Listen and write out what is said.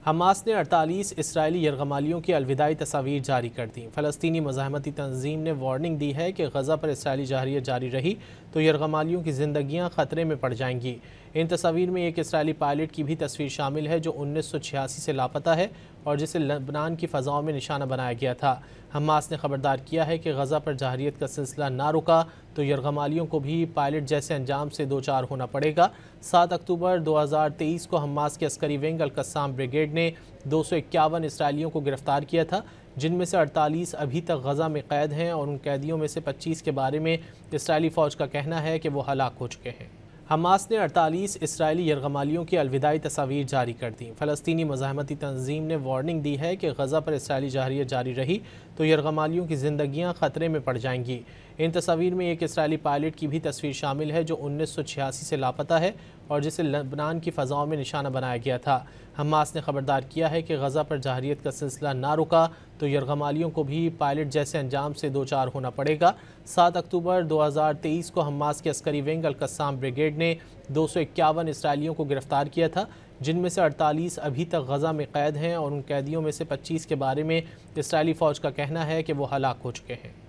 Hamas نے 48 اسرائیلی یرغمالیوں کی الوداعی تصاویر جاری کر دیں۔ فلسطینی مزاحمتی تنظیم نے وارننگ دی ہے کہ غزہ پر اسرائیلی جارحیت جاری رہی تو یرغمالیوں کی زندگیاں خطرے میں پڑ جائیں گی۔ ان تصاویر میں ایک اسرائیلی پائلٹ کی بھی تصویر شامل ہے جو 1986 سے لاپتہ ہے اور جسے لبنان کی فضاؤں میں نشانہ بنایا گیا تھا۔ حماس نے خبردار کیا ہے کہ غزہ پر جارحیت کا سلسلہ نہ رکا تو یرغمالیوں کو بھی پائلٹ جیسے انجام سے دوچار ہونا پڑے گا۔ 7 اکتوبر 2023 کو حماس کے عسکری ونگ القسام بریگیڈ نے 251 اسرائیلیوں کو گرفتار کیا تھا، جن میں سے 48 ابھی تک غزہ میں قید ہیں اور ان قیدیوں میں سے 25 کے بارے میں اسرائیلی فوج کا کہنا ہے کہ وہ ہلاک ہو چکے ہیں۔ حماس نے 48 اسرائیلی یرغمالیوں کی الوداعی تصاویر جاری کر دیں۔ فلسطینی مزاحمتی تنظیم نے وارننگ دی ہے کہ غزہ پر اسرائیلی جارحیت جاری رہی تو یرغمالیوں کی زندگیاں خطرے میں پڑ جائیں گی۔ ان تصاویر میں ایک اسرائیلی پائلٹ کی بھی تصویر شامل ہے جو 1986 سے لاپتہ ہے اور جسے لبنان کی فضاؤں میں نشانہ بنایا گیا تھا۔ حماس نے خبردار کیا ہے کہ غزہ پر جارحیت کا سلسلہ نہ رکا تو یرغمالیوں کو بھی پائلٹ جیسے انجام سے دوچار ہونا پڑے گا۔ 7 اکتوبر 2023 کو حماس کے عسکری ونگ القسام بریگیڈ نے 251 اسرائیلیوں کو گرفتار کیا تھا، جن میں سے 48 ابھی تک غزہ میں قید ہیں اور ان قیدیوں میں سے 25 کے بارے میں اسرائیلی فوج کا کہنا ہے کہ وہ ہلاک ہو چکے ہیں۔